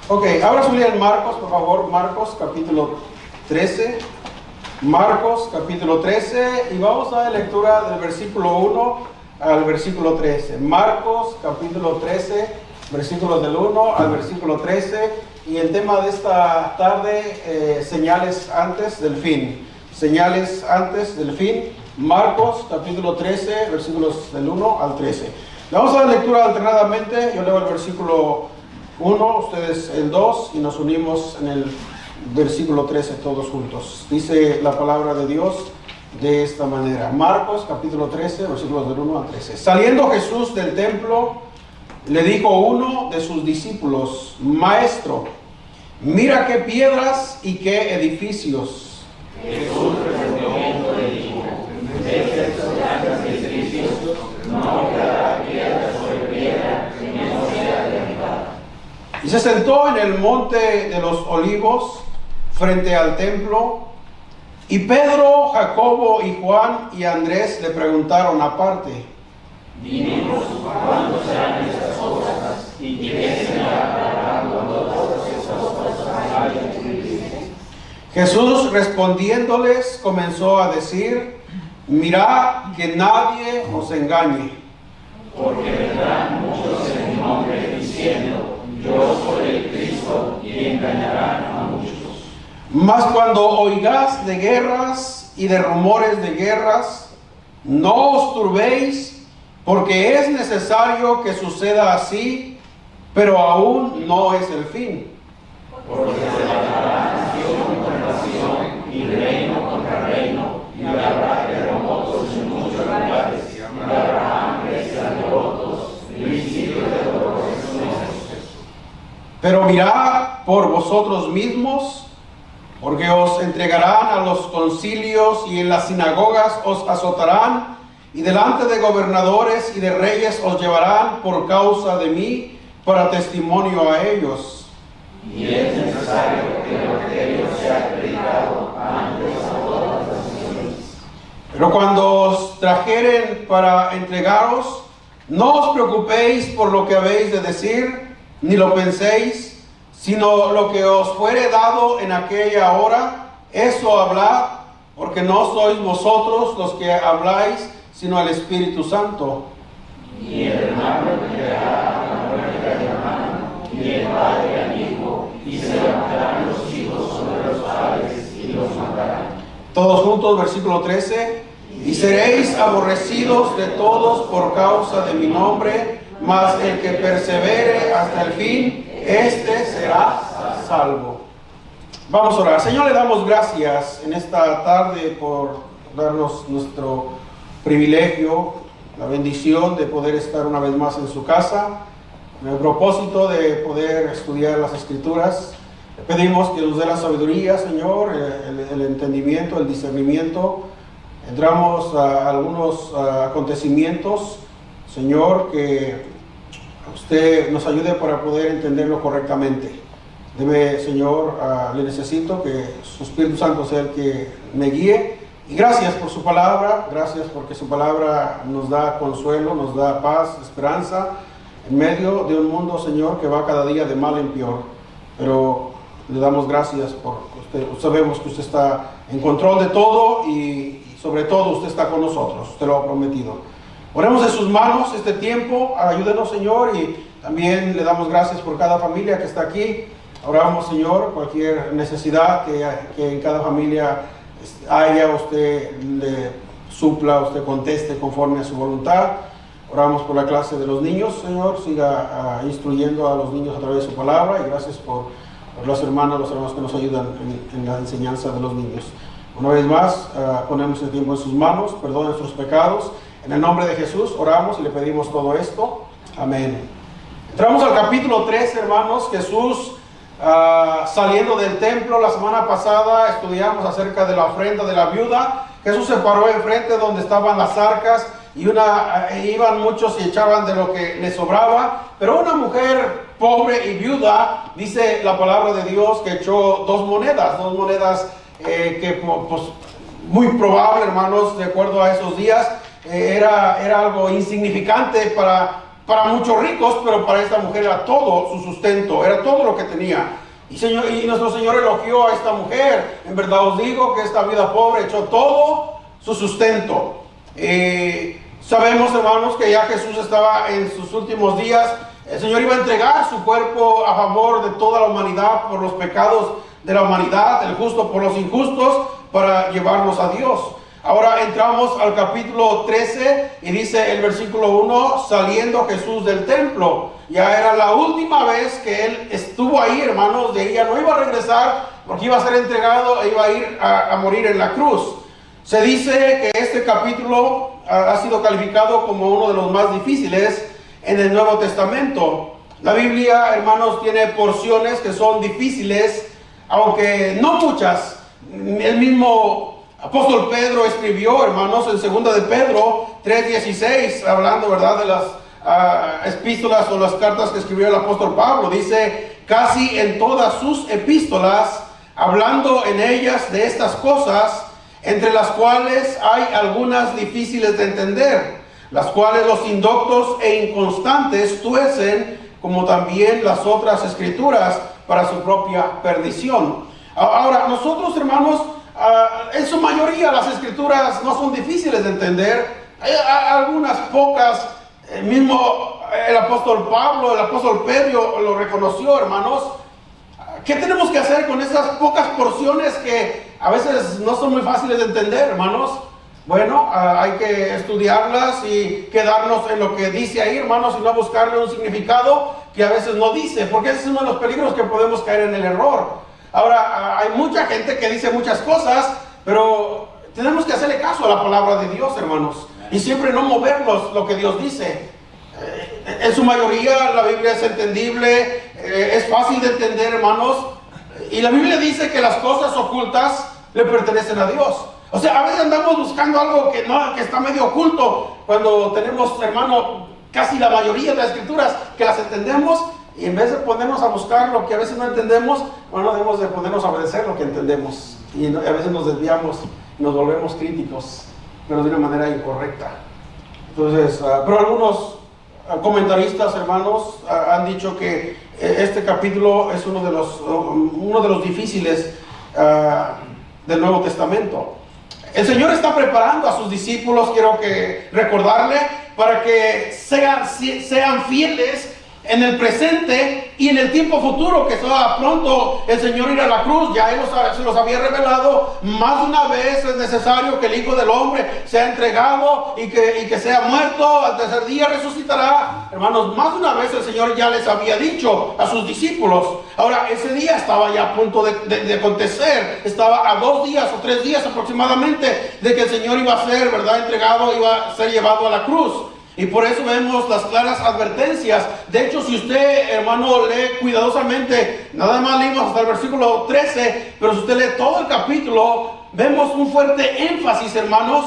Ok, ahora subir en Marcos, por favor, Marcos capítulo 13. Marcos capítulo 13 y vamos a la lectura del versículo 1 al versículo 13. Marcos capítulo 13, versículos del 1 al versículo 13. Y el tema de esta tarde, señales antes del fin. Señales antes del fin. Marcos capítulo 13, versículos del 1 al 13. Vamos a la lectura alternadamente. Yo leo el versículo 1, ustedes el 2 y nos unimos en el versículo 13 todos juntos. Dice la palabra de Dios de esta manera. Marcos capítulo 13, versículos del 1 al 13. Saliendo Jesús del templo, le dijo uno de sus discípulos: Maestro, mira qué piedras y qué edificios. Jesús respondiendo le dijo: ¿ves estas grandes edificios? No quedará piedra sobre piedra que no sea derribada. Y se sentó en el monte de los olivos frente al templo, y Pedro, Jacobo y Juan y Andrés le preguntaron aparte: Dinos, ¿cuándo serán estas cosas? ¿Y qué señalará cuando todas estas cosas hayan cumplido? Jesús respondiéndoles comenzó a decir: Mirad que nadie os engañe. Porque vendrán muchos en mi nombre diciendo: Yo soy el Cristo, y engañarán a muchos. Mas cuando oigáis de guerras y de rumores de guerras, no os turbéis, porque es necesario que suceda así, pero aún no es el fin. Porque se levantará nación contra nación y reino contra reino, y habrá terremotos en muchos lugares, y habrá hambres y alborotos, principios de dolores. Pero mirad por vosotros mismos, porque os entregarán a los concilios y en las sinagogas os azotarán, y delante de gobernadores y de reyes os llevarán por causa de mí para testimonio a ellos. Y es necesario que el evangelio sea predicado antes a todas las naciones. Pero cuando os trajeren para entregaros, no os preocupéis por lo que habéis de decir, ni lo penséis, sino lo que os fuere dado en aquella hora, eso hablad, porque no sois vosotros los que habláis, sino el Espíritu Santo. Y el hermano entregará a la mujer del hermano, y el padre al hijo, y se levantarán los hijos sobre los padres y los matarán. Todos juntos, versículo 13. Y seréis aborrecidos de todos por causa de mi nombre, mas el que persevere hasta el fin, este será salvo. Vamos a orar. Señor, le damos gracias en esta tarde por darnos nuestro privilegio, la bendición de poder estar una vez más en su casa, con el propósito de poder estudiar las Escrituras. Le pedimos que nos dé la sabiduría, Señor, el entendimiento, el discernimiento. Entramos a algunos acontecimientos, Señor, que usted nos ayude para poder entenderlo correctamente. Señor, le necesito que su Espíritu Santo sea el que me guíe. Y gracias por su palabra, gracias porque su palabra nos da consuelo, nos da paz, esperanza, en medio de un mundo, Señor, que va cada día de mal en peor. Pero le damos gracias por usted. Sabemos que usted está en control de todo y sobre todo usted está con nosotros, usted lo ha prometido. Oremos en sus manos este tiempo, ayúdenos, Señor, y también le damos gracias por cada familia que está aquí. Oramos, Señor, cualquier necesidad que en cada familia haya, usted le supla, usted conteste conforme a su voluntad. Oramos por la clase de los niños, Señor, siga instruyendo a los niños a través de su palabra, y gracias por los hermanos que nos ayudan en la enseñanza de los niños. Una vez más, ponemos el tiempo en sus manos, perdona nuestros pecados. En el nombre de Jesús oramos y le pedimos todo esto. Amén. Entramos al capítulo 3, hermanos. Jesús saliendo del templo. La semana pasada estudiamos acerca de la ofrenda de la viuda. Jesús se paró enfrente donde estaban las arcas y iban muchos y echaban de lo que les sobraba. Pero una mujer pobre y viuda, dice la palabra de Dios, que echó dos monedas que pues, muy probable, hermanos, de acuerdo a esos días, era algo insignificante para muchos ricos, pero para esta mujer era todo su sustento, era todo lo que tenía. Y nuestro Señor elogió a esta mujer. En verdad os digo que esta vida pobre echó todo su sustento. Sabemos, hermanos, que ya Jesús estaba en sus últimos días. El Señor iba a entregar su cuerpo a favor de toda la humanidad por los pecados de la humanidad, el justo por los injustos, para llevarnos a Dios. Ahora entramos al capítulo 13 y dice el versículo 1, saliendo Jesús del templo. Ya era la última vez que él estuvo ahí, hermanos, de ahí ya no iba a regresar porque iba a ser entregado e iba a ir a morir en la cruz. Se dice que este capítulo ha sido calificado como uno de los más difíciles en el Nuevo Testamento. La Biblia, hermanos, tiene porciones que son difíciles, aunque no muchas. El mismo apóstol Pedro escribió, hermanos, en 2 de Pedro 3:16, hablando, ¿verdad?, de las epístolas o las cartas que escribió el apóstol Pablo. Dice, casi en todas sus epístolas, hablando en ellas de estas cosas, entre las cuales hay algunas difíciles de entender, las cuales los indoctos e inconstantes tuercen, como también las otras escrituras, para su propia perdición. Ahora, nosotros, hermanos, en su mayoría las escrituras no son difíciles de entender. Hay algunas pocas, mismo el apóstol Pablo, el apóstol Pedro lo reconoció, hermanos. ¿Qué tenemos que hacer con esas pocas porciones que a veces no son muy fáciles de entender, hermanos? Bueno, hay que estudiarlas y quedarnos en lo que dice ahí, hermanos, y no buscarle un significado que a veces no dice, porque ese es uno de los peligros que podemos caer en el error. Ahora, hay mucha gente que dice muchas cosas, pero tenemos que hacerle caso a la palabra de Dios, hermanos, y siempre no movernos lo que Dios dice. En su mayoría la Biblia es entendible, es fácil de entender, hermanos, y la Biblia dice que las cosas ocultas le pertenecen a Dios. O sea, a veces andamos buscando algo que está medio oculto, cuando tenemos, hermano, casi la mayoría de las escrituras que las entendemos, y en vez de ponernos a buscar lo que a veces no entendemos, bueno, debemos de ponernos a obedecer lo que entendemos, y a veces nos desviamos y nos volvemos críticos, pero de una manera incorrecta. Entonces, pero algunos comentaristas, hermanos, han dicho que este capítulo es uno de los difíciles del Nuevo Testamento. El Señor está preparando a sus discípulos, quiero que recordarle, para que sean fieles en el presente y en el tiempo futuro, que está pronto el Señor ir a la cruz. Ya Él se los había revelado más de una vez. Es necesario que el Hijo del Hombre sea entregado y que sea muerto, al tercer día resucitará. Hermanos, más de una vez el Señor ya les había dicho a sus discípulos. Ahora, ese día estaba ya a punto de acontecer. Estaba a 2 días o 3 días aproximadamente de que el Señor iba a ser, ¿verdad?, entregado, iba a ser llevado a la cruz. Y por eso vemos las claras advertencias. De hecho, si usted, hermano, lee cuidadosamente, nada más leímos hasta el versículo 13, pero si usted lee todo el capítulo, vemos un fuerte énfasis, hermanos,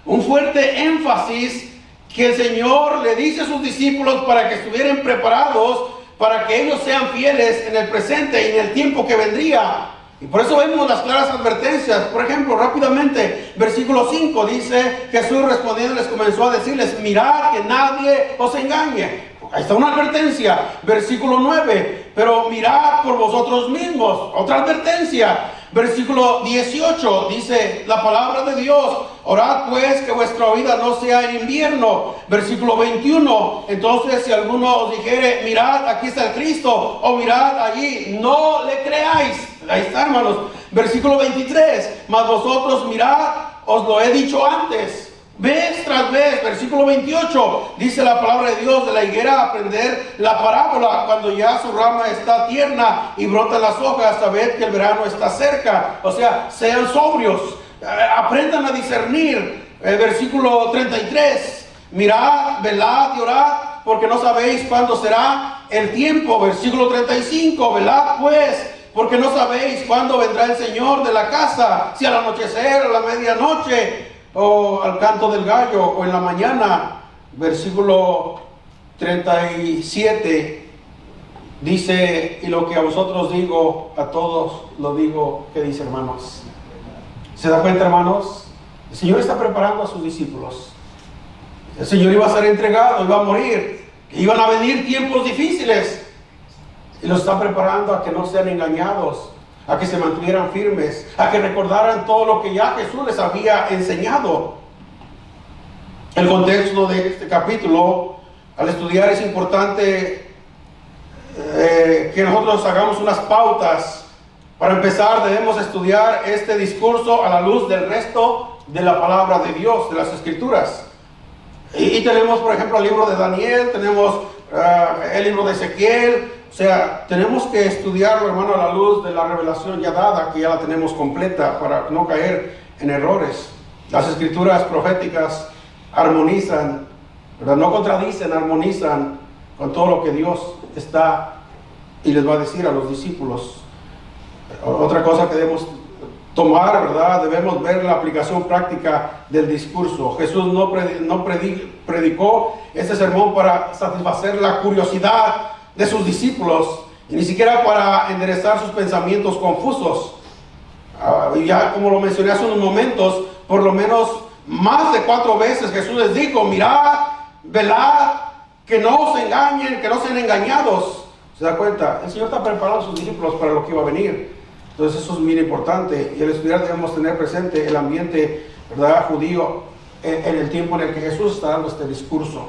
un fuerte énfasis que el Señor le dice a sus discípulos para que estuvieran preparados, para que ellos sean fieles en el presente y en el tiempo que vendría. Y por eso vemos las claras advertencias. Por ejemplo, rápidamente, versículo 5 dice, Jesús respondiendo les comenzó a decirles, mirad que nadie os engañe. Ahí está una advertencia. Versículo 9, pero mirad por vosotros mismos. Otra advertencia. Versículo 18 dice la palabra de Dios, orad pues que vuestra vida no sea en invierno. Versículo 21, entonces si alguno os dijere, mirad aquí está el Cristo, o mirad allí, no le creáis. Ahí está, hermanos. Versículo 23, mas vosotros mirad, os lo he dicho antes. Vez tras vez, versículo 28, dice la palabra de Dios, de la higuera aprender la parábola, cuando ya su rama está tierna y brotan las hojas, sabed que el verano está cerca. O sea, sean sobrios, aprendan a discernir. Versículo 33, mirad, velad y orad, porque no sabéis cuándo será el tiempo. Versículo 35, velad pues, porque no sabéis cuándo vendrá el Señor de la casa, si al anochecer, a la medianoche, o al canto del gallo, o en la mañana. Versículo 37 dice, y lo que a vosotros digo, a todos lo digo. ¿Qué dice, hermanos? ¿Se da cuenta, hermanos? El Señor está preparando a sus discípulos. El Señor iba a ser entregado, iba a morir. Iban a venir tiempos difíciles y los está preparando a que no sean engañados, a que se mantuvieran firmes, a que recordaran todo lo que ya Jesús les había enseñado. El contexto de este capítulo, al estudiar, es importante que nosotros hagamos unas pautas. Para empezar, debemos estudiar este discurso a la luz del resto de la palabra de Dios, de las Escrituras. Y tenemos, por ejemplo, el libro de Daniel, tenemos el libro de Ezequiel. O sea, tenemos que estudiarlo, hermano, a la luz de la revelación ya dada, que ya la tenemos completa, para no caer en errores. Las Escrituras proféticas armonizan, ¿verdad? No contradicen, armonizan con todo lo que Dios está y les va a decir a los discípulos. Otra cosa que debemos tomar, ¿verdad? Debemos ver la aplicación práctica del discurso. Jesús no predicó este sermón para satisfacer la curiosidad de sus discípulos y ni siquiera para enderezar sus pensamientos confusos. Ya como lo mencioné hace unos momentos, por lo menos más de 4 veces Jesús les dijo: mirad, velad, que no se engañen, que no sean engañados. ¿Se da cuenta? El Señor está preparando a sus discípulos para lo que iba a venir. Entonces eso es muy importante, y al estudiar debemos tener presente el ambiente, ¿verdad?, judío en el tiempo en el que Jesús está dando este discurso.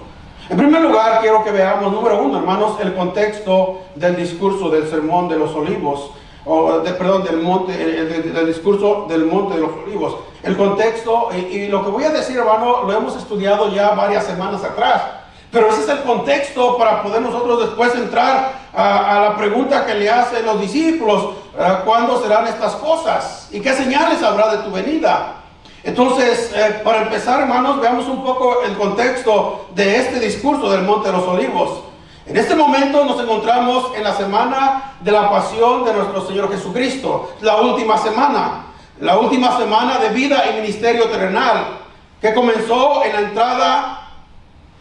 En primer lugar, quiero que veamos, número 1, hermanos, el contexto del discurso del Sermón de los Olivos, del discurso del Monte de los Olivos. El contexto, y lo que voy a decir, hermano, lo hemos estudiado ya varias semanas atrás, pero ese es el contexto para poder nosotros después entrar a la pregunta que le hacen los discípulos: ¿cuándo serán estas cosas? ¿Y qué señales habrá de tu venida? Entonces, para empezar, hermanos, veamos un poco el contexto de este discurso del Monte de los Olivos. En este momento nos encontramos en la semana de la pasión de nuestro Señor Jesucristo, la última semana de vida y ministerio terrenal, que comenzó en la entrada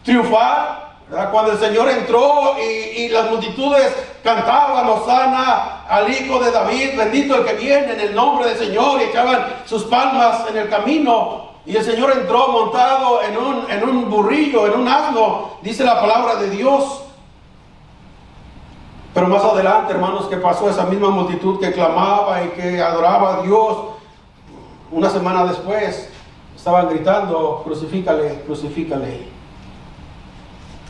triunfal, ¿verdad?, cuando el Señor entró y las multitudes cantaban: Hosana al Hijo de David, bendito el que viene en el nombre del Señor, y echaban sus palmas en el camino. Y el Señor entró montado en un burrillo, en un asno, dice la palabra de Dios. Pero más adelante, hermanos, ¿qué pasó? Esa misma multitud que clamaba y que adoraba a Dios, una semana después estaban gritando: crucifícale, crucifícale.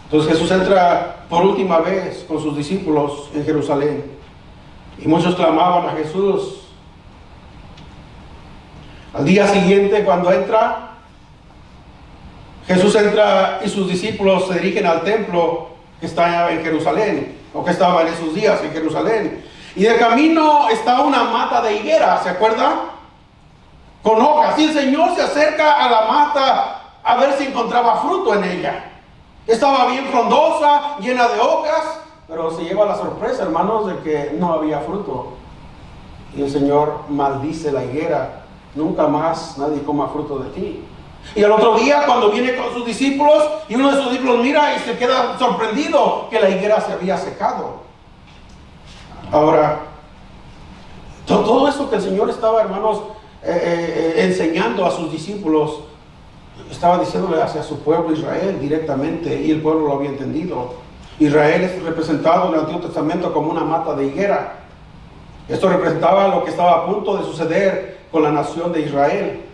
Entonces Jesús entra por última vez con sus discípulos en Jerusalén, y muchos clamaban a Jesús. Al día siguiente, cuando Jesús entra y sus discípulos se dirigen al templo que está en Jerusalén, o que estaba en esos días en Jerusalén. Y de camino está una mata de higuera, ¿se acuerdan? Con hojas. Y el Señor se acerca a la mata a ver si encontraba fruto en ella. Estaba bien frondosa, llena de hojas, pero se lleva la sorpresa, hermanos, de que no había fruto. Y el Señor maldice la higuera: nunca más nadie coma fruto de ti. Y al otro día, cuando viene con sus discípulos, y uno de sus discípulos mira y se queda sorprendido que la higuera se había secado. Ahora, todo eso que el Señor estaba, hermanos, enseñando a sus discípulos, estaba diciéndole hacia su pueblo Israel directamente, y el pueblo lo había entendido. Israel es representado en el Antiguo Testamento como una mata de higuera. Esto representaba lo que estaba a punto de suceder con la nación de Israel.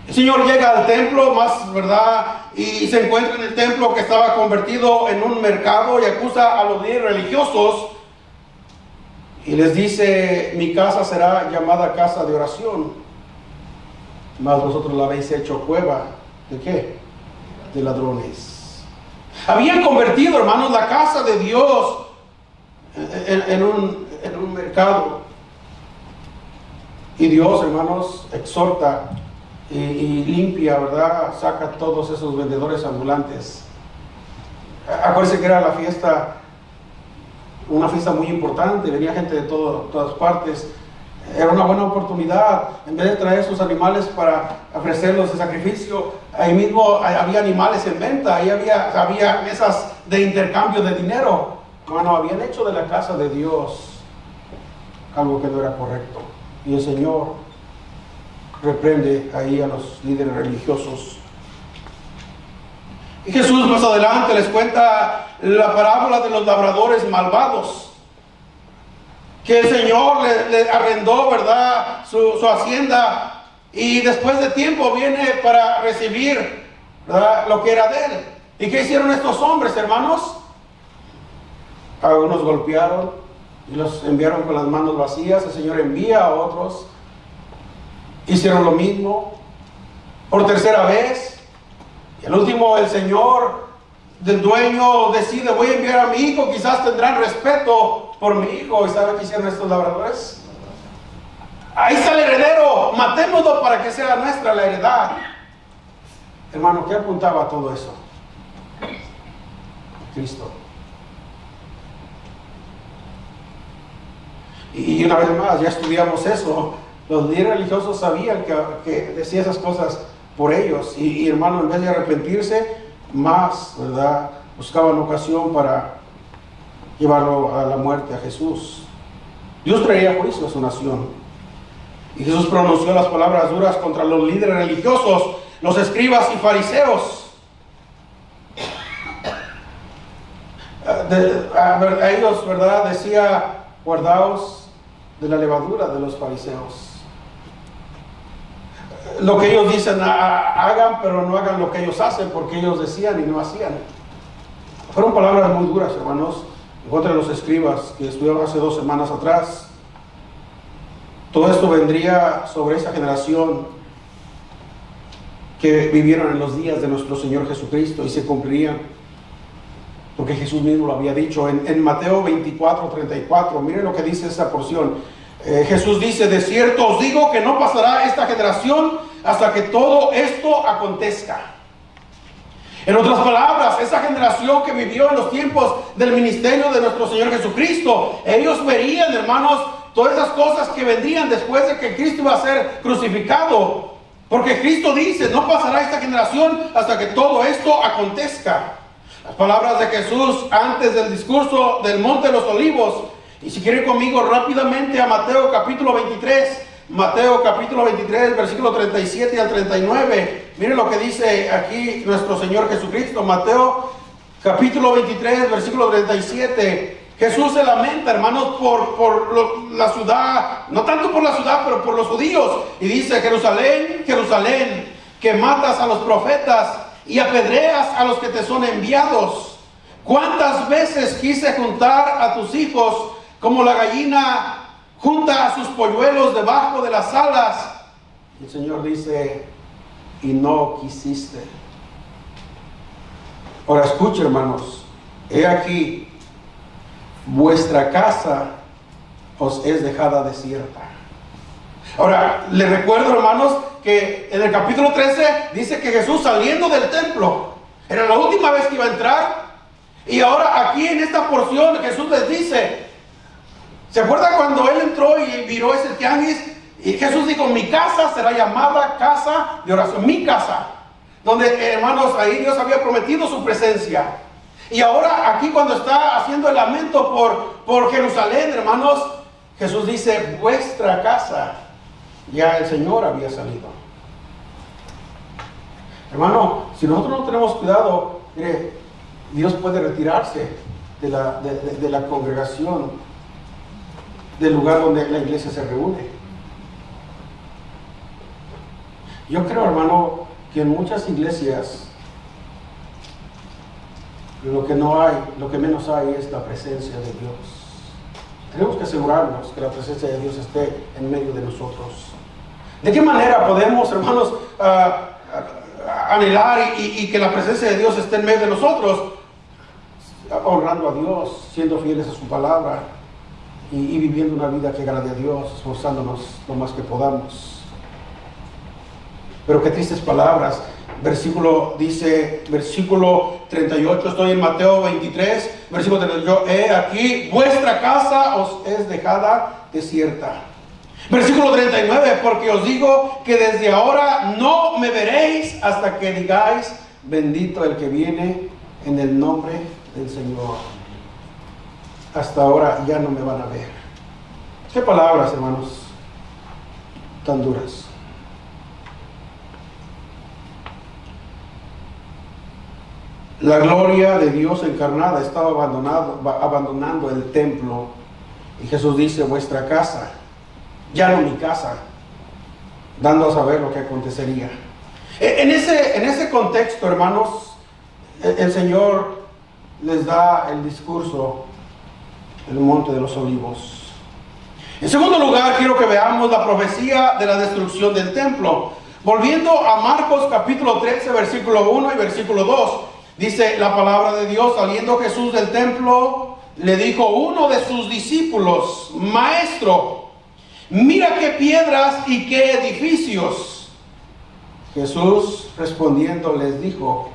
El Señor llega al templo, ¿verdad?, y se encuentra en el templo que estaba convertido en un mercado, y acusa a los líderes religiosos y les dice: mi casa será llamada casa de oración, mas vosotros la habéis hecho cueva ¿de qué? De ladrones. Habían convertido, hermanos, la casa de Dios en un mercado. Y Dios, hermanos, exhorta y limpia, ¿verdad?, saca todos esos vendedores ambulantes. Acuérdense que era la fiesta, una fiesta muy importante, venía gente de todas partes. Era una buena oportunidad, en vez de traer sus animales para ofrecerlos de sacrificio, ahí mismo había animales en venta, ahí había mesas de intercambio de dinero. Bueno, habían hecho de la casa de Dios algo que no era correcto, y el Señor reprende ahí a los líderes religiosos. Y Jesús más adelante les cuenta la parábola de los labradores malvados, que el Señor le arrendó, ¿verdad?, su hacienda, y después de tiempo viene para recibir, ¿verdad?, lo que era de él. ¿Y qué hicieron estos hombres, hermanos? Algunos golpearon y los enviaron con las manos vacías. El Señor envía a otros, hicieron lo mismo por tercera vez. Y al último el Señor del dueño decide: voy a enviar a mi hijo, quizás tendrán respeto por mi hijo. ¿Y sabe qué hicieron estos labradores? Ahí está el heredero, matémoslo para que sea nuestra la heredad. Hermano, ¿qué apuntaba todo eso? Cristo. Y una vez más, ya estudiamos eso. Los líderes religiosos sabían que decía esas cosas por ellos. Y hermano, en vez de arrepentirse, más, ¿verdad?, buscaban ocasión para llevarlo a la muerte a Jesús. Dios traía juicio a su nación. Y Jesús pronunció las palabras duras contra los líderes religiosos, los escribas y fariseos. A ellos, ¿verdad?, decía: guardaos de la levadura de los fariseos. Lo que ellos dicen hagan, pero no hagan lo que ellos hacen, porque ellos decían y no hacían. Fueron palabras muy duras, hermanos, en contra de los escribas que estudiamos hace 2 semanas atrás. Todo esto vendría sobre esa generación que vivieron en los días de nuestro Señor Jesucristo, y se cumplirían, porque Jesús mismo lo había dicho en Mateo 24:34. Miren lo que dice esa porción. Jesús dice: de cierto os digo que no pasará esta generación hasta que todo esto acontezca. En otras palabras, esa generación que vivió en los tiempos del ministerio de nuestro Señor Jesucristo, ellos verían, hermanos, todas esas cosas que vendrían después de que Cristo iba a ser crucificado. Porque Cristo dice: no pasará esta generación hasta que todo esto acontezca. Las palabras de Jesús antes del discurso del Monte de los Olivos. Y si quieren conmigo rápidamente a Mateo capítulo 23, Mateo capítulo 23, versículo 37 al 39. Miren lo que dice aquí nuestro Señor Jesucristo. Mateo capítulo 23, versículo 37. Jesús se lamenta, hermanos, por la ciudad, no tanto por la ciudad, pero por los judíos. Y dice: Jerusalén, Jerusalén, que matas a los profetas y apedreas a los que te son enviados. ¿Cuántas veces quise juntar a tus hijos como la gallina junta a sus polluelos debajo de las alas? El Señor dice: y no quisiste. Ahora escuche, hermanos, he aquí, vuestra casa os es dejada desierta. Ahora, les recuerdo, hermanos, que en el capítulo 13 dice que Jesús, saliendo del templo, era la última vez que iba a entrar. Y ahora aquí en esta porción Jesús les dice: ¿se acuerdan cuando Él entró y miró ese tianguis? Y Jesús dijo: mi casa será llamada casa de oración. Mi casa, donde, hermanos, ahí Dios había prometido su presencia. Y ahora aquí, cuando está haciendo el lamento por Jerusalén, hermanos, Jesús dice: vuestra casa. Ya el Señor había salido. Hermano, si nosotros no tenemos cuidado, mire, Dios puede retirarse de la congregación, del lugar donde la iglesia se reúne. Yo creo, hermano, que en muchas iglesias lo que menos hay es la presencia de Dios. Tenemos que asegurarnos que la presencia de Dios esté en medio de nosotros. ¿De qué manera podemos, hermanos, anhelar y que la presencia de Dios esté en medio de nosotros? Honrando a Dios, siendo fieles a su palabra y viviendo una vida que agrade a Dios, esforzándonos lo más que podamos. Pero qué tristes palabras. Versículo 38, estoy en Mateo 23, versículo 38. He aquí, vuestra casa os es dejada desierta. Versículo 39, porque os digo que desde ahora no me veréis hasta que digáis: bendito el que viene en el nombre del Señor. Hasta ahora ya no me van a ver. Qué palabras, hermanos, tan duras. La gloria de Dios encarnada estaba abandonando el templo. Y Jesús dice, vuestra casa, ya no mi casa, dando a saber lo que acontecería. En ese contexto, hermanos, el Señor les da el discurso en el Monte de los Olivos. En segundo lugar, quiero que veamos la profecía de la destrucción del templo. Volviendo a Marcos capítulo 13, versículo 1 y versículo 2, dice la palabra de Dios: saliendo Jesús del templo, le dijo uno de sus discípulos: Maestro, mira qué piedras y qué edificios. Jesús respondiendo les dijo: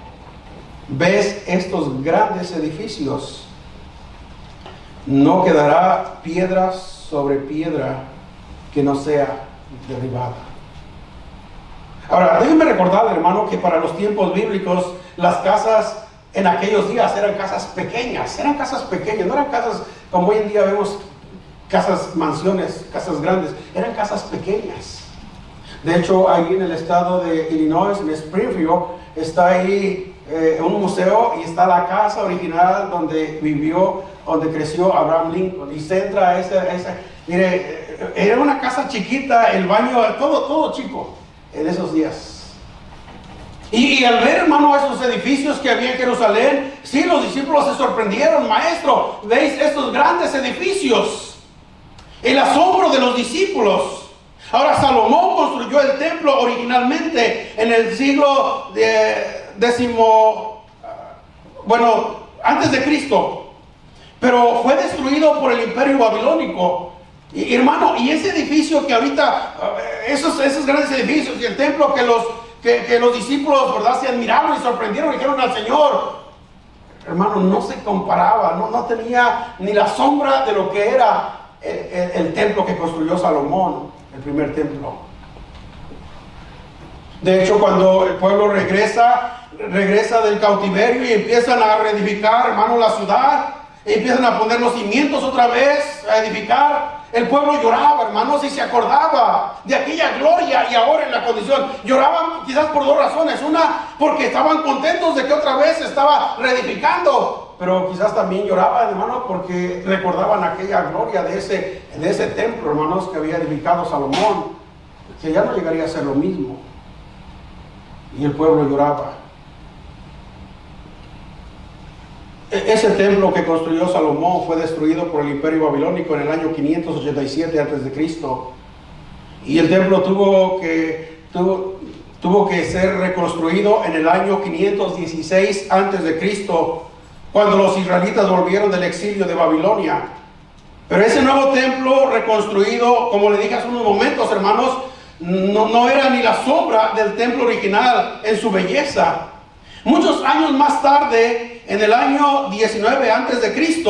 ¿ves estos grandes edificios? No quedará piedra sobre piedra que no sea derribada. Ahora, déjenme recordarle, hermano, que para los tiempos bíblicos las casas en aquellos días eran casas pequeñas, no eran casas como hoy en día vemos, casas, mansiones, casas grandes, eran casas pequeñas. De hecho, ahí en el estado de Illinois, en Springfield, está ahí un museo y está la casa original donde vivió, donde creció Abraham Lincoln. Y se entra a esa mire, era una casa chiquita, el baño, todo chico en esos días. Y al ver, hermano, esos edificios que había en Jerusalén, sí, los discípulos se sorprendieron. Maestro, ¿veis estos grandes edificios? El asombro de los discípulos. Ahora, Salomón construyó el templo originalmente en el siglo antes de Cristo, pero fue destruido por el imperio babilónico. Y hermano, y ese edificio que ahorita, esos grandes edificios y el templo que los discípulos, ¿verdad?, se admiraron y sorprendieron y dijeron al Señor, hermano, no se comparaba, no tenía ni la sombra de lo que era el templo que construyó Salomón, el primer templo. De hecho, cuando el pueblo regresa del cautiverio y empiezan a reedificar, hermano, la ciudad, y empiezan a poner los cimientos otra vez, a edificar, el pueblo lloraba, hermanos, y se acordaba de aquella gloria. Y ahora en la condición, lloraban quizás por dos razones: una, porque estaban contentos de que otra vez se estaba reedificando, pero quizás también lloraban, hermanos, porque recordaban aquella gloria de ese templo, hermanos, que había edificado Salomón, que ya no llegaría a ser lo mismo. Y el pueblo lloraba. Ese templo que construyó Salomón fue destruido por el imperio babilónico en el año 587 a.C. Y el templo tuvo que ser reconstruido en el año 516 a.C., cuando los israelitas volvieron del exilio de Babilonia. Pero ese nuevo templo reconstruido, como le dije hace unos momentos, hermanos, no era ni la sombra del templo original en su belleza. Muchos años más tarde, en el año 19 a.C.,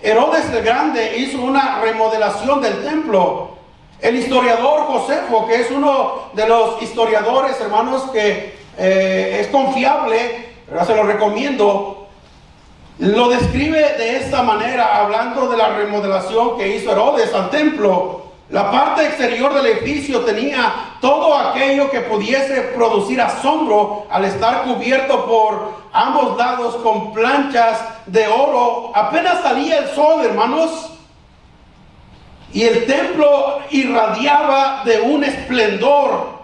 Herodes el Grande hizo una remodelación del templo. El historiador Josefo, que es uno de los historiadores, hermanos, que es confiable, pero se lo recomiendo, lo describe de esta manera, hablando de la remodelación que hizo Herodes al templo. La parte exterior del edificio tenía todo aquello que pudiese producir asombro al estar cubierto por ambos lados con planchas de oro. Apenas salía el sol, hermanos, y el templo irradiaba de un esplendor.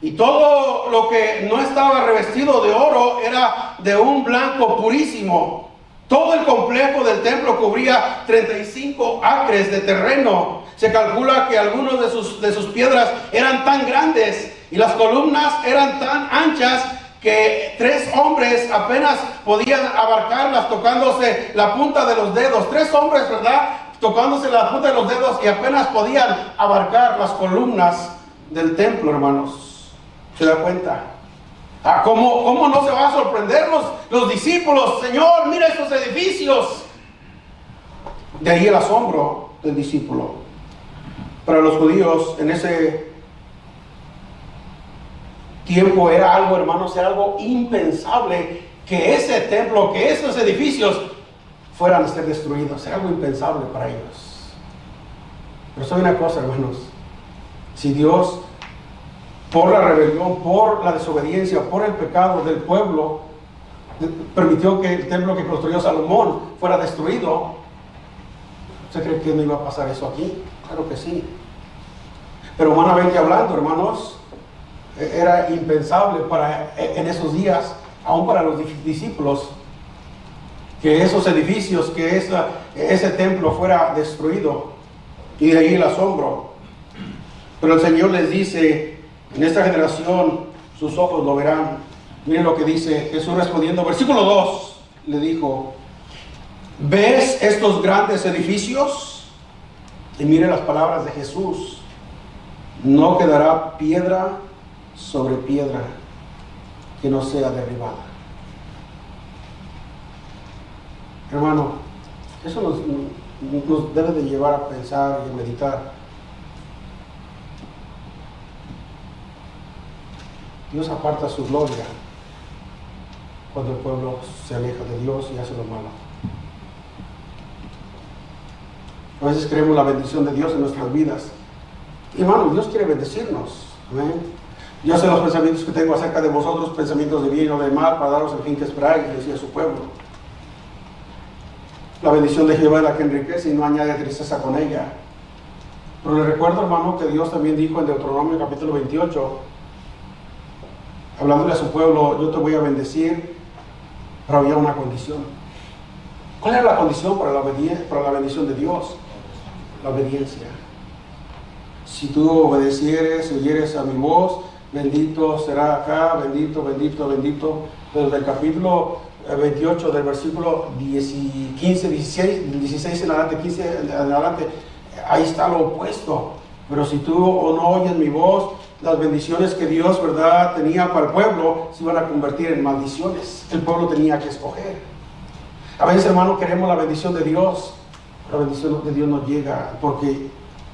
Y todo lo que no estaba revestido de oro era de un blanco purísimo. Todo el complejo del templo cubría 35 acres de terreno. Se calcula que algunas de sus piedras eran tan grandes y las columnas eran tan anchas que 3 hombres apenas podían abarcarlas tocándose la punta de los dedos. 3 hombres, ¿verdad?, tocándose la punta de los dedos y apenas podían abarcar las columnas del templo, hermanos. ¿Se da cuenta? ¿Cómo no se va a sorprender los discípulos? Señor, mira estos edificios. De ahí el asombro del discípulo. Para los judíos en ese tiempo era algo, hermanos, era algo impensable que ese templo, que esos edificios fueran a ser destruidos. Era algo impensable para ellos. Pero sabe una cosa, hermanos, si Dios, por la rebelión, por la desobediencia, por el pecado del pueblo, permitió que el templo que construyó Salomón fuera destruido. ¿Usted cree que no iba a pasar eso aquí? Claro que sí. Pero humanamente hablando, hermanos, era impensable en esos días, aún para los discípulos, que esos edificios, que ese templo fuera destruido. Y de ahí el asombro. Pero el Señor les dice, en esta generación sus ojos lo verán. Miren lo que dice Jesús respondiendo, versículo 2, le dijo, ¿ves estos grandes edificios? Y miren las palabras de Jesús, no quedará piedra sobre piedra que no sea derribada. Hermano, eso nos debe de llevar a pensar y a meditar. Dios aparta su gloria cuando el pueblo se aleja de Dios y hace lo malo. A veces creemos la bendición de Dios en nuestras vidas. Hermano, Dios quiere bendecirnos. Amén. Yo sé los pensamientos que tengo acerca de vosotros, pensamientos de bien o de mal, para daros el fin que esperáis, decía su pueblo. La bendición de Jehová es la que enriquece y no añade tristeza con ella. Pero le recuerdo, hermano, que Dios también dijo en Deuteronomio capítulo 28, hablándole a su pueblo, yo te voy a bendecir, pero había una condición. ¿Cuál era la condición para la bendición de Dios? La obediencia. Si tú obedecieres, oyeres a mi voz, bendito será acá, bendito, bendito, bendito. Desde el capítulo 28 del versículo 15, 16 en adelante, 15 en adelante, ahí está lo opuesto. Pero si tú no oyes mi voz, las bendiciones que Dios, ¿verdad?, tenía para el pueblo se iban a convertir en maldiciones. El pueblo tenía que escoger. A veces, hermano, queremos la bendición de Dios. La bendición de Dios no llega porque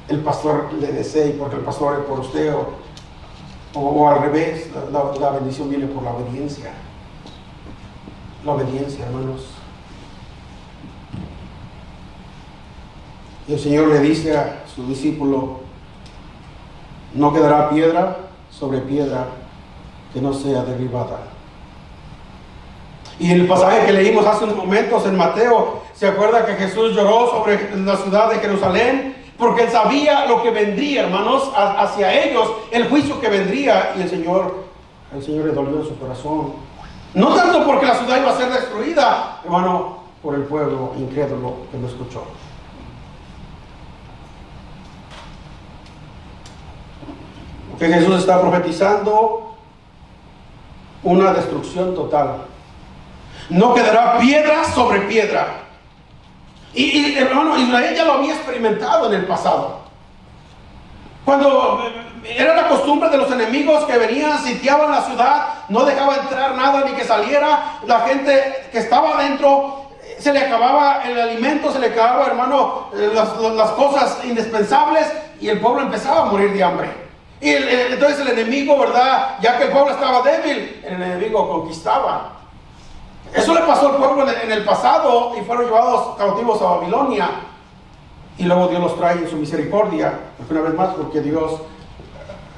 el pastor le desea y porque el pastor es por usted, o al revés, la bendición viene por la obediencia. La obediencia, hermanos. Y el Señor le dice a su discípulo, no quedará piedra sobre piedra que no sea derribada. Y en el pasaje que leímos hace unos momentos en Mateo, ¿se acuerda que Jesús lloró sobre la ciudad de Jerusalén? Porque él sabía lo que vendría, hermanos, hacia ellos, el juicio que vendría. Y el Señor le dolió en su corazón. No tanto porque la ciudad iba a ser destruida, hermano, por el pueblo incrédulo que lo escuchó. Que Jesús está profetizando una destrucción total. No quedará piedra sobre piedra. Y hermano, Israel ya lo había experimentado en el pasado. Cuando era la costumbre de los enemigos que venían, sitiaban la ciudad, no dejaba entrar nada ni que saliera. La gente que estaba adentro, se le acababa el alimento, se le acababa, hermano, las cosas indispensables, y el pueblo empezaba a morir de hambre. Y entonces el enemigo, ¿verdad?, ya que el pueblo estaba débil, el enemigo conquistaba. Eso le pasó al pueblo en el pasado, y fueron llevados cautivos a Babilonia. Y luego Dios los trae en su misericordia, una vez más, porque Dios,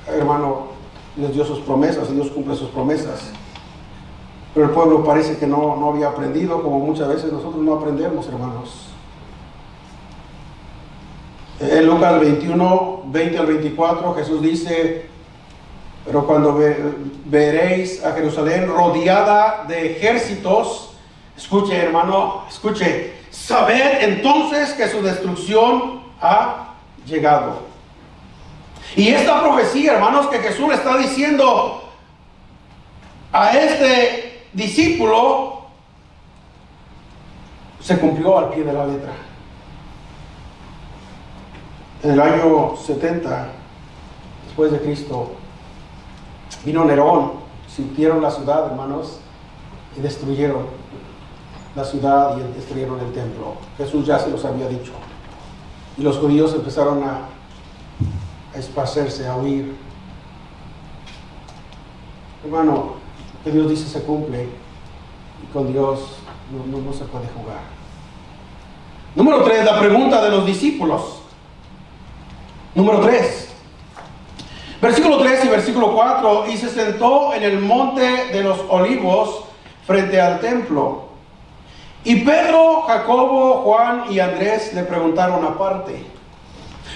hermano, les dio sus promesas, y Dios cumple sus promesas. Pero el pueblo parece que no había aprendido, como muchas veces nosotros no aprendemos, hermanos. En Lucas 21, 20 al 24, Jesús dice, pero cuando veréis a Jerusalén rodeada de ejércitos, escuche, hermano, escuche, sabed entonces que su destrucción ha llegado. Y esta profecía, hermanos, que Jesús le está diciendo a este discípulo, se cumplió al pie de la letra. En el año 70 después de Cristo vino Nerón, sitiaron la ciudad, hermanos, y destruyeron la ciudad y destruyeron el templo. Jesús ya se los había dicho. Y los judíos empezaron a esparcerse, a huir. Hermano, que Dios dice se cumple, y con Dios no se puede jugar. Número 3, la pregunta de los discípulos. Número 3, versículo 3 y versículo 4, y se sentó en el monte de los olivos, frente al templo. Y Pedro, Jacobo, Juan y Andrés le preguntaron aparte.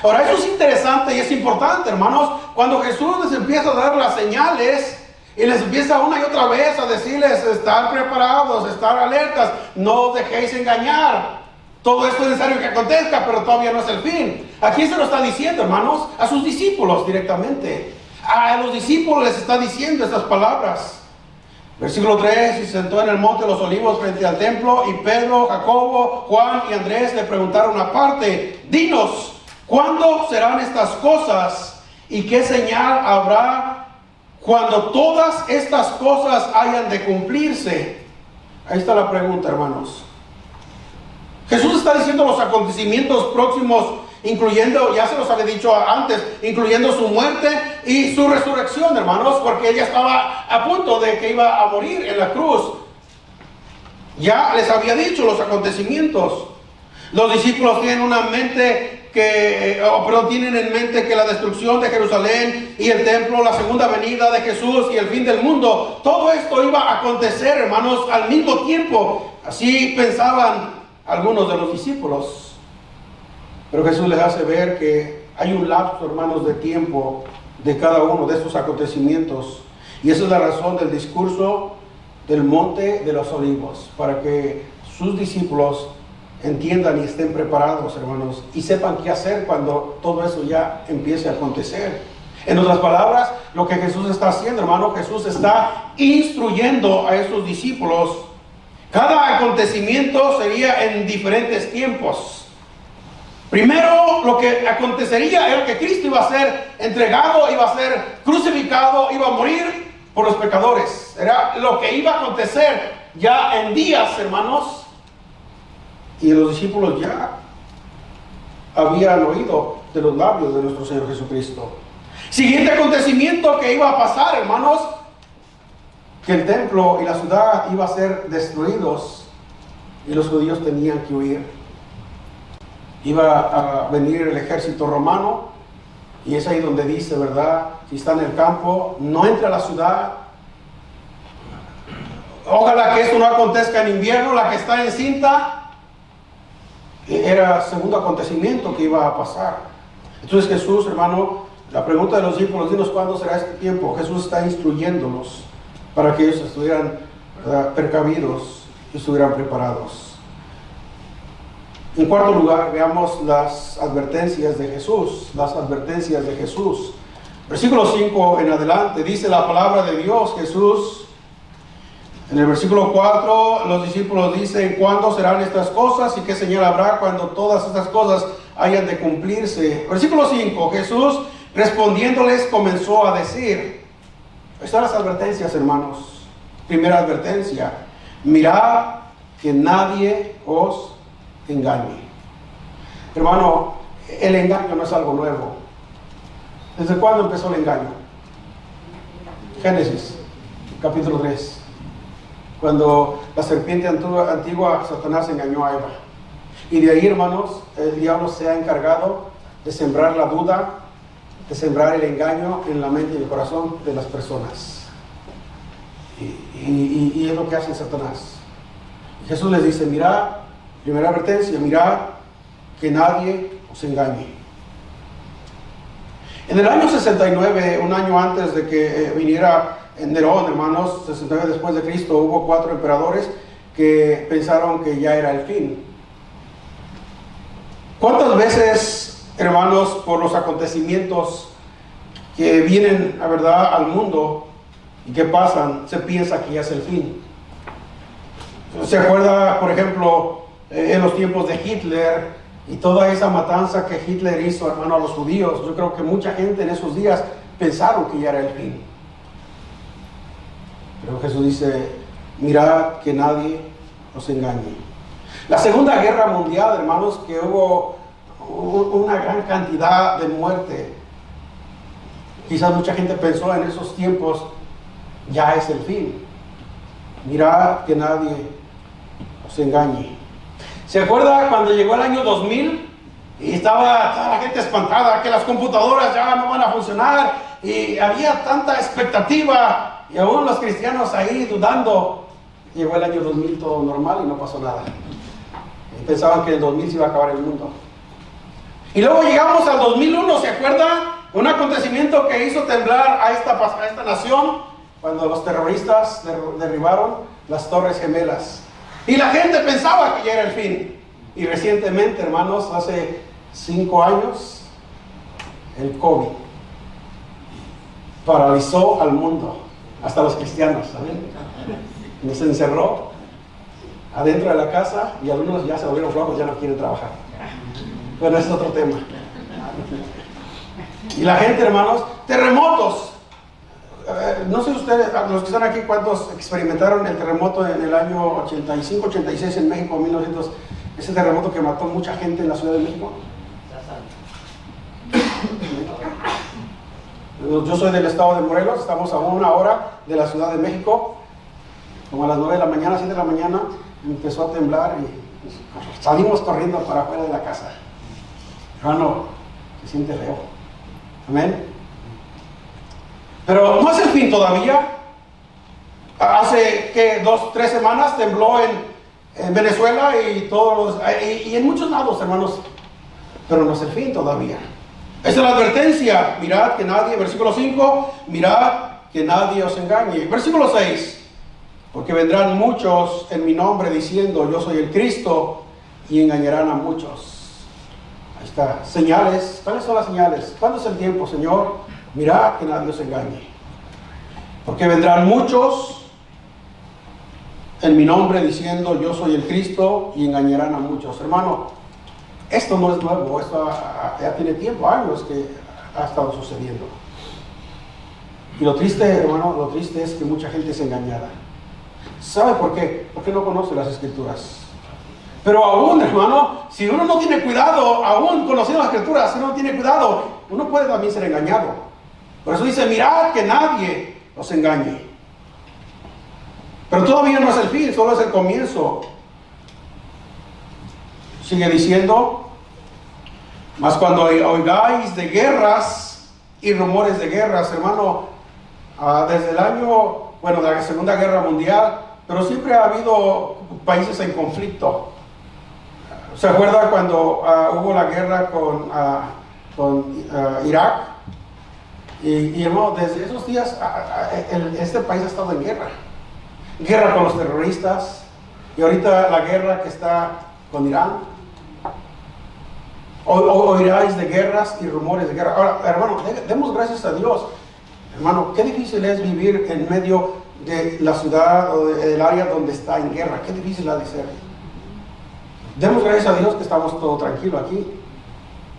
Ahora, eso es interesante y es importante, hermanos. Cuando Jesús les empieza a dar las señales y les empieza una y otra vez a decirles: estar preparados, estar alertas, no os dejéis engañar. Todo esto es necesario que acontezca, pero todavía no es el fin. Aquí se lo está diciendo, hermanos, a sus discípulos directamente. A los discípulos les está diciendo estas palabras. Versículo 3: y se sentó en el monte de los olivos frente al templo, y Pedro, Jacobo, Juan y Andrés le preguntaron aparte: dinos, ¿cuándo serán estas cosas? ¿Y qué señal habrá cuando todas estas cosas hayan de cumplirse? Ahí está la pregunta, hermanos. Jesús está diciendo los acontecimientos próximos, incluyendo, ya se los había dicho antes, incluyendo su muerte y su resurrección, hermanos, porque ella estaba a punto de que iba a morir en la cruz. Ya les había dicho los acontecimientos. Los discípulos tienen tienen en mente que la destrucción de Jerusalén y el templo, la segunda venida de Jesús y el fin del mundo, todo esto iba a acontecer, hermanos, al mismo tiempo. Así pensaban algunos de los discípulos. Pero Jesús les hace ver que hay un lapso, hermanos, de tiempo de cada uno de estos acontecimientos. Y esa es la razón del discurso del Monte de los Olivos, para que sus discípulos entiendan y estén preparados, hermanos, y sepan qué hacer cuando todo eso ya empiece a acontecer. En otras palabras, lo que Jesús está haciendo, hermano, Jesús está instruyendo a esos discípulos. Cada acontecimiento sería en diferentes tiempos. Primero, lo que acontecería era que Cristo iba a ser entregado, iba a ser crucificado, iba a morir por los pecadores. Era lo que iba a acontecer ya en días, hermanos. Y los discípulos ya habían oído de los labios de nuestro Señor Jesucristo. Siguiente acontecimiento que iba a pasar, hermanos, que el templo y la ciudad iba a ser destruidos y los judíos tenían que huir. Iba a venir el ejército romano, y es ahí donde dice, ¿verdad? Si está en el campo, no entre a la ciudad. Ojalá que esto no acontezca en invierno. La que está encinta, era el segundo acontecimiento que iba a pasar. Entonces Jesús, hermano, la pregunta de los discípulos: dinos cuándo será este tiempo. Jesús está instruyéndolos para que ellos estuvieran, ¿verdad?, precavidos y estuvieran preparados. En cuarto lugar, veamos las advertencias de Jesús. Las advertencias de Jesús. Versículo 5 en adelante, dice la palabra de Dios. Jesús, en el versículo 4, los discípulos dicen: ¿cuándo serán estas cosas? ¿Y qué señal habrá cuando todas estas cosas hayan de cumplirse? Versículo 5, Jesús respondiéndoles comenzó a decir. Están las advertencias, hermanos. Primera advertencia: mirad que nadie os engañe. Hermano, el engaño no es algo nuevo. ¿Desde cuándo empezó el engaño? Génesis, capítulo 3. Cuando la serpiente antigua, Satanás, engañó a Eva. Y de ahí, hermanos, el diablo se ha encargado de sembrar la duda, de sembrar el engaño en la mente y el corazón de las personas. Y es lo que hace Satanás. Jesús les dice: mirad, primera advertencia, mirad que nadie os engañe. En el año 69, un año antes de que viniera Nerón, hermanos, 69 después de Cristo, hubo 4 emperadores que pensaron que ya era el fin. ¿Cuántas veces, hermanos, por los acontecimientos que vienen, la verdad, al mundo y que pasan, se piensa que ya es el fin? ¿Se acuerda, por ejemplo, en los tiempos de Hitler y toda esa matanza que Hitler hizo, hermano, a los judíos? Yo creo que mucha gente en esos días pensaron que ya era el fin. Pero Jesús dice: mirad que nadie os engañe. La Segunda Guerra Mundial, hermanos, que hubo una gran cantidad de muerte. Quizás mucha gente pensó en esos tiempos: ya es el fin. Mirad que nadie os engañe. ¿Se acuerda cuando llegó el año 2000? Y estaba toda la gente espantada que las computadoras ya no van a funcionar, y había tanta expectativa, y aún los cristianos ahí dudando. Llegó el año 2000 todo normal y no pasó nada. Y pensaban que en el 2000 se iba a acabar el mundo. Y luego llegamos al 2001, ¿se acuerdan? Un acontecimiento que hizo temblar a esta nación cuando los terroristas derribaron las Torres Gemelas. Y la gente pensaba que ya era el fin. Y recientemente, hermanos, hace 5 años, el COVID paralizó al mundo, hasta los cristianos, ¿saben? Nos encerró adentro de la casa y algunos ya se volvieron flojos, ya no quieren trabajar. Pero ese es otro tema. Y la gente, hermanos, terremotos. No sé ustedes, los que están aquí, cuántos experimentaron el terremoto en el año 85, 86 en México, 1900, ese terremoto que mató mucha gente en la Ciudad de México. Yo soy del estado de Morelos, estamos a 1 hora de la Ciudad de México. Como a las 9 de la mañana, 7 de la mañana, empezó a temblar y salimos corriendo para afuera de la casa. Hermano, se siente feo. Amén. Pero no es el fin todavía. Hace que 2, 3 semanas tembló en Venezuela y en muchos lados, hermanos. Pero no es el fin todavía. Esa es la advertencia. Mirad que nadie, versículo 5, mirad que nadie os engañe. Versículo 6. Porque vendrán muchos en mi nombre diciendo, yo soy el Cristo, y engañarán a muchos. Ahí está. Señales. ¿Cuáles son las señales? ¿Cuándo es el tiempo, Señor? Mirad que nadie os engañe. Porque vendrán muchos en mi nombre diciendo, yo soy el Cristo, y engañarán a muchos. Hermano, esto no es nuevo. Esto ya tiene tiempo, años que ha estado sucediendo. Y lo triste, hermano, lo triste es que mucha gente es engañada. ¿Sabe por qué? Porque no conoce las Escrituras. Pero aún, hermano, si uno no tiene cuidado, aún conociendo las Escrituras, si uno no tiene cuidado, uno puede también ser engañado. Por eso dice, mirad que nadie os engañe. Pero todavía no es el fin, solo es el comienzo. Sigue diciendo, mas cuando oigáis de guerras y rumores de guerras, hermano, desde el año, de la Segunda Guerra Mundial, pero siempre ha habido países en conflicto. ¿Se acuerda cuando hubo la guerra con Irak? Y hermano, desde esos días este país ha estado en guerra. Guerra con los terroristas. Y ahorita la guerra que está con Irán. Oiráis de guerras y rumores de guerra. Ahora, hermano, demos gracias a Dios. Hermano, qué difícil es vivir en medio de la ciudad o del área donde está en guerra. Qué difícil ha de ser. Demos gracias a Dios que estamos todo tranquilo aquí.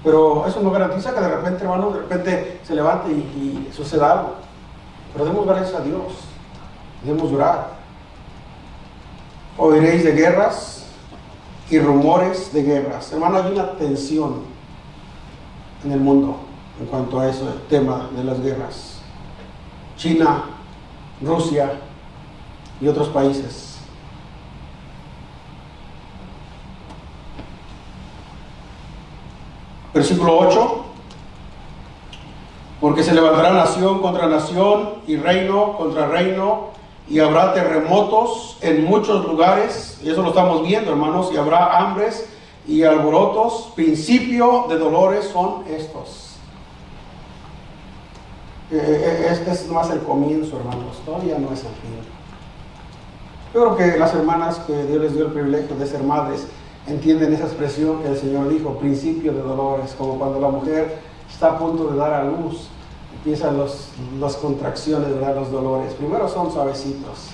Pero eso no garantiza que de repente, hermano, de repente se levante y suceda algo. Pero demos gracias a Dios. Debemos llorar. Oiréis de guerras y rumores de guerras. Hermano, hay una tensión en el mundo en cuanto a ese tema de las guerras. China, Rusia y otros países. Versículo 8. Porque se levantará nación contra nación y reino contra reino, y habrá terremotos en muchos lugares, y eso lo estamos viendo, hermanos, y habrá hambres y alborotos. Principio de dolores son estos. Este es más el comienzo, hermanos, todavía no es el fin. Yo creo que las hermanas que Dios les dio el privilegio de ser madres entienden esa expresión que el Señor dijo, principio de dolores, como cuando la mujer está a punto de dar a luz, empiezan las contracciones, ¿verdad? Los dolores. Primero son suavecitos.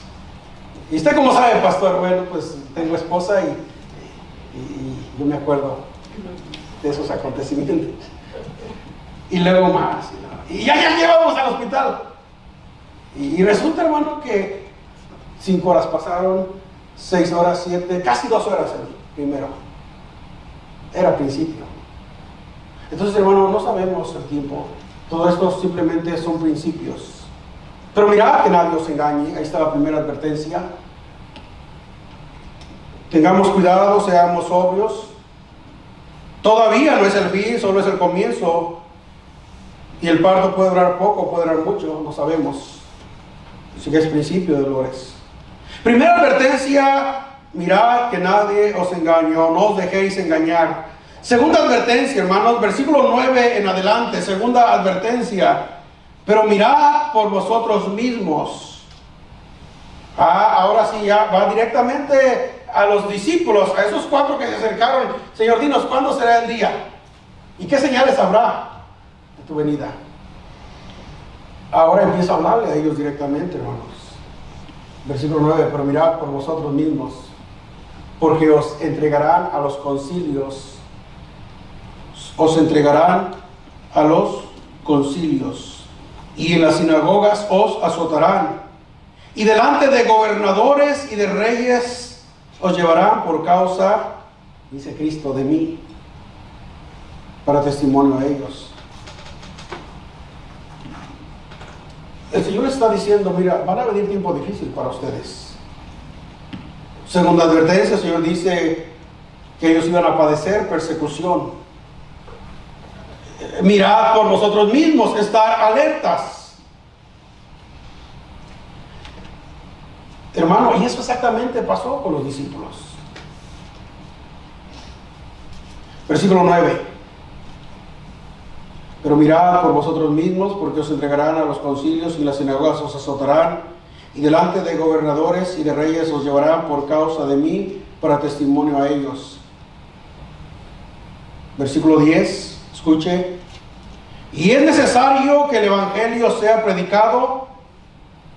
¿Y usted cómo sabe, pastor? Bueno, pues tengo esposa y yo me acuerdo de esos acontecimientos. Y luego más. Y ya llevamos al hospital. Y resulta, hermano, que 5 horas pasaron, 6 horas, 7, casi 2 horas el primero. Era principio. Entonces, hermano, no sabemos el tiempo. Todo esto simplemente son principios. Pero mirad que nadie os engañe. Ahí está la primera advertencia. Tengamos cuidado, seamos sobrios. Todavía no es el fin, solo es el comienzo. Y el parto puede durar poco, puede durar mucho, no sabemos. Así que es principio de dolores. Primera advertencia, mirad que nadie os engañe, o no os dejéis engañar. Segunda advertencia, hermanos, versículo 9 en adelante, segunda advertencia, pero mirad por vosotros mismos. Ahora sí ya va directamente a los discípulos, a esos 4 que se acercaron. Señor, dinos, ¿cuándo será el día? ¿Y qué señales habrá de tu venida? Ahora empieza a hablarle a ellos directamente, hermanos. Versículo 9, pero mirad por vosotros mismos, porque os entregarán a los concilios. Os entregarán a los concilios, y en las sinagogas os azotarán, y delante de gobernadores y de reyes os llevarán por causa, dice Cristo, de mí, para testimonio a ellos. El Señor está diciendo, mira, van a venir tiempos difíciles para ustedes. Segunda advertencia, el Señor dice que ellos iban a padecer persecución. Mirad por vosotros mismos, estar alertas. Hermano, y eso exactamente pasó con los discípulos. Versículo 9. Pero mirad por vosotros mismos, porque os entregarán a los concilios y las sinagogas os azotarán, y delante de gobernadores y de reyes os llevarán por causa de mí, para testimonio a ellos. Versículo 10, escuche. Y es necesario que el evangelio sea predicado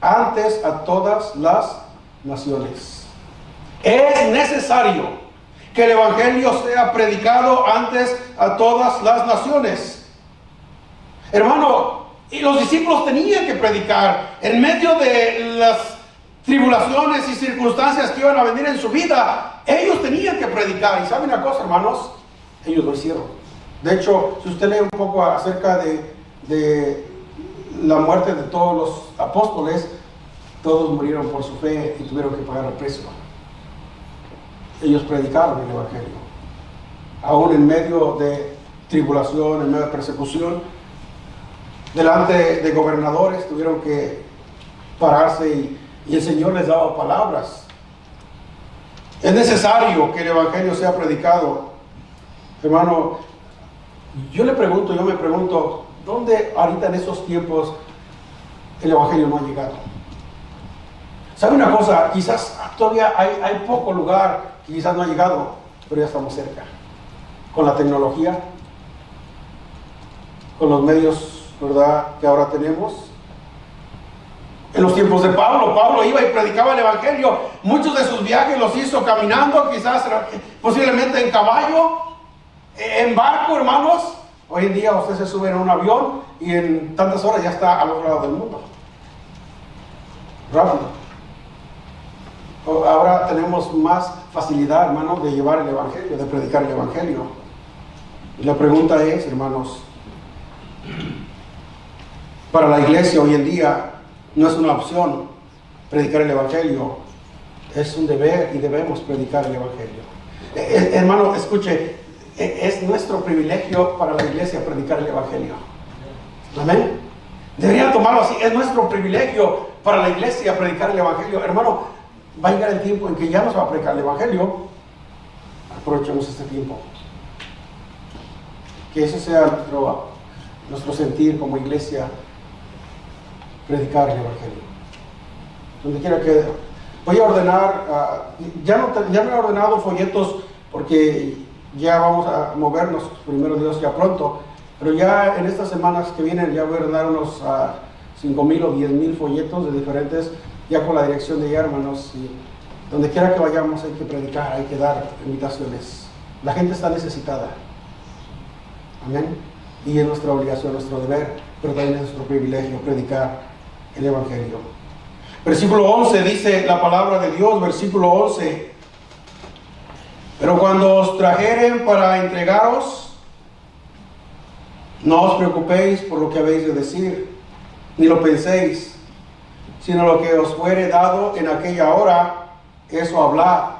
antes a todas las naciones. Es necesario que el evangelio sea predicado antes a todas las naciones. Hermano, y los discípulos tenían que predicar en medio de las tribulaciones y circunstancias que iban a venir en su vida. Ellos tenían que predicar. Y saben una cosa, hermanos, ellos lo hicieron. De hecho, si usted lee un poco acerca de la muerte de todos los apóstoles, todos murieron por su fe y tuvieron que pagar el precio. Ellos predicaron el evangelio, aún en medio de tribulación, en medio de persecución. Delante de gobernadores tuvieron que pararse y el Señor les daba palabras. Es necesario que el evangelio sea predicado. Hermano, yo me pregunto, ¿dónde ahorita en esos tiempos el evangelio no ha llegado? ¿Sabe una cosa? Quizás todavía hay poco lugar que quizás no ha llegado, pero ya estamos cerca. Con la tecnología, con los medios, ¿verdad?, que ahora tenemos. En los tiempos de Pablo iba y predicaba el evangelio. Muchos de sus viajes los hizo caminando, quizás posiblemente en caballo, en barco, hermanos. Hoy en día usted se sube en un avión y en tantas horas ya está al otro lado del mundo. Rápido. Ahora tenemos más facilidad, hermanos, de llevar el evangelio, de predicar el evangelio. Y la pregunta es, hermanos, para la iglesia hoy en día no es una opción predicar el evangelio, es un deber y debemos predicar el evangelio. Hermano, escuche, es nuestro privilegio para la iglesia predicar el evangelio. Amén. Deberían tomarlo así, es nuestro privilegio para la iglesia predicar el evangelio. Hermano, va a llegar el tiempo en que ya no se va a predicar el evangelio. Aprovechemos este tiempo. Que ese sea nuestro sentir como iglesia, predicar el evangelio. Donde quiera que voy a ordenar, ya me he ordenado folletos porque ya vamos a movernos, primero Dios, ya pronto, pero ya en estas semanas que vienen ya voy a ordenar unos 5,000 o 10,000 folletos de diferentes, ya con la dirección de ella, hermanos, y donde quiera que vayamos hay que predicar, hay que dar invitaciones. La gente está necesitada. Amén. Y es nuestra obligación, nuestro deber, pero también es nuestro privilegio predicar el evangelio. Versículo 11 dice la palabra de Dios, versículo 11. Pero cuando os trajeren para entregaros, no os preocupéis por lo que habéis de decir, ni lo penséis, sino lo que os fuere dado en aquella hora, eso hablad,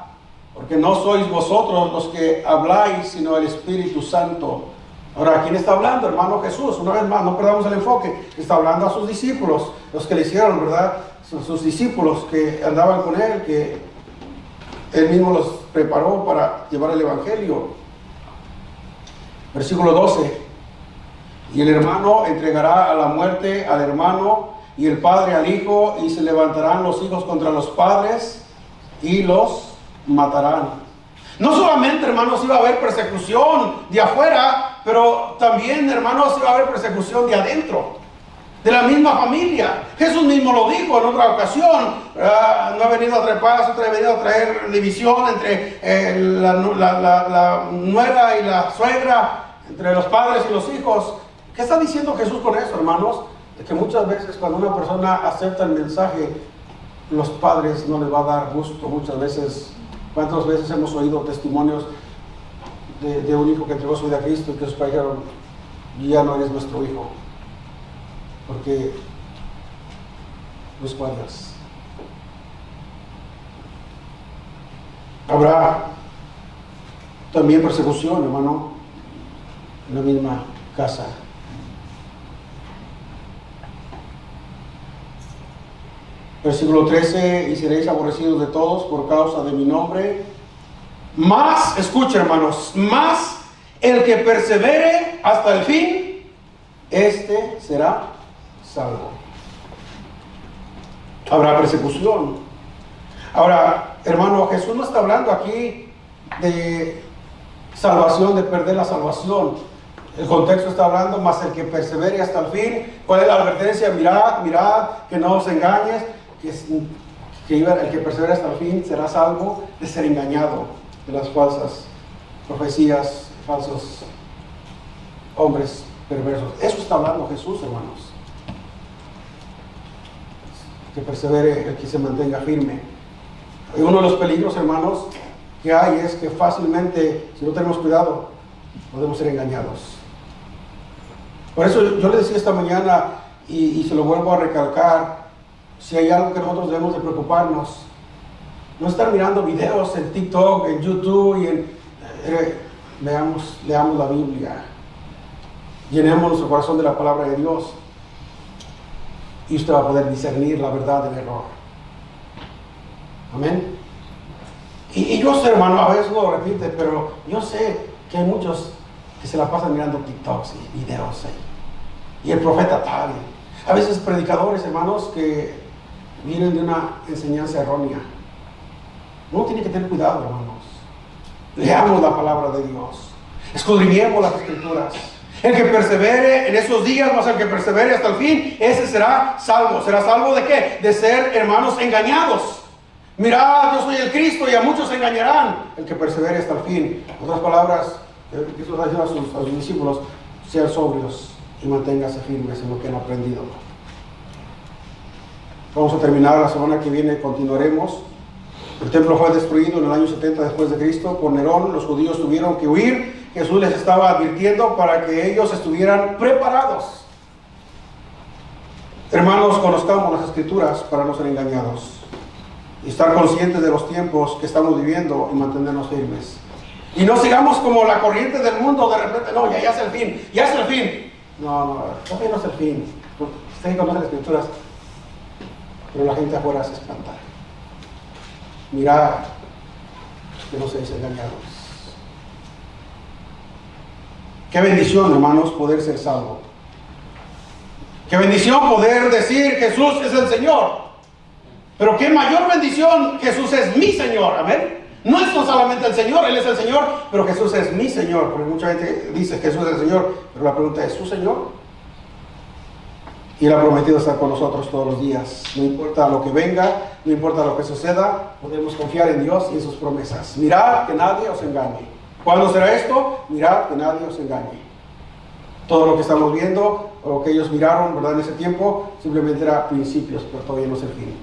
porque no sois vosotros los que habláis, sino el Espíritu Santo. Ahora, ¿a quién está hablando? Hermano Jesús. Una vez más, no perdamos el enfoque. Está hablando a sus discípulos, los que le hicieron, ¿verdad? Sus discípulos que andaban con él, que él mismo los preparó para llevar el evangelio. Versículo 12. Y el hermano entregará a la muerte al hermano, y el padre al hijo, y se levantarán los hijos contra los padres y los matarán. No solamente, hermanos, iba a haber persecución de afuera, pero también, hermanos, iba a haber persecución de adentro, de la misma familia. Jesús mismo lo dijo en otra ocasión. No ha venido a traer paz, ha venido a traer división entre la nuera y la suegra, entre los padres y los hijos. ¿Qué está diciendo Jesús con eso, hermanos? De que muchas veces cuando una persona acepta el mensaje, los padres no les va a dar gusto. Muchas veces, ¿cuántas veces hemos oído testimonios de un hijo que entregó su vida a Cristo y que sus padres dijeron, ya no eres nuestro hijo, porque no escuadras? Habrá también persecución, hermano, en la misma casa. Versículo 13, y seréis aborrecidos de todos por causa de mi nombre. Mas, escucha, hermanos, mas el que persevere hasta el fin, este será salvo. Habrá persecución. Ahora, hermano, Jesús no está hablando aquí de salvación, de perder la salvación. El contexto está hablando, mas el que persevere hasta el fin. ¿Cuál es la advertencia? Mirad, que no os engañes. Que el que persevera hasta el fin será salvo de ser engañado de las falsas profecías, falsos hombres perversos. Eso está hablando Jesús, hermanos. Que persevere el que se mantenga firme. Y uno de los peligros, hermanos, que hay es que fácilmente, si no tenemos cuidado, podemos ser engañados. Por eso yo le decía esta mañana, y se lo vuelvo a recalcar, si hay algo que nosotros debemos de preocuparnos, no estar mirando videos en TikTok, en YouTube, y leamos la Biblia, llenemos nuestro corazón de la palabra de Dios, y usted va a poder discernir la verdad del error. Amén. Y yo sé, hermano, a veces lo repite, pero yo sé que hay muchos que se la pasan mirando TikToks y videos ahí. Y el profeta tal. A veces predicadores, hermanos, que vienen de una enseñanza errónea. Uno tiene que tener cuidado, hermanos. Leamos la palabra de Dios. Escudriñemos las Escrituras. El que persevere en esos días, más el que persevere hasta el fin, ese será salvo. ¿Será salvo de qué? De ser, hermanos, engañados. Mirad, yo soy el Cristo y a muchos engañarán. El que persevere hasta el fin. En otras palabras, Jesús está diciendo a sus discípulos, sean sobrios y manténganse firmes en lo que han aprendido. Vamos a terminar la semana que viene, continuaremos. El templo fue destruido en el año 70 después de Cristo por Nerón. Los judíos tuvieron que huir. Jesús les estaba advirtiendo para que ellos estuvieran preparados. Hermanos, conozcamos las Escrituras para no ser engañados y estar conscientes de los tiempos que estamos viviendo y mantenernos firmes. Y no sigamos como la corriente del mundo, de repente, no, ya es el fin, ya es el fin. No, todavía no es el fin. Usted conoce las Escrituras, pero la gente afuera se espanta. Mirad que no seáis engañados. Qué bendición, hermanos, poder ser salvo. Qué bendición poder decir Jesús es el Señor. Pero qué mayor bendición, Jesús es mi Señor. Amén. No es solamente el Señor, Él es el Señor, pero Jesús es mi Señor. Porque mucha gente dice Jesús es el Señor, pero la pregunta es, ¿su Señor? Y Él ha prometido estar con nosotros todos los días. No importa lo que venga, no importa lo que suceda, podemos confiar en Dios y en sus promesas. Mirad que nadie os engañe. ¿Cuándo será esto? Mirad que nadie os engañe. Todo lo que estamos viendo, o lo que ellos miraron, ¿verdad? En ese tiempo, simplemente era principios, pero todavía no es el fin.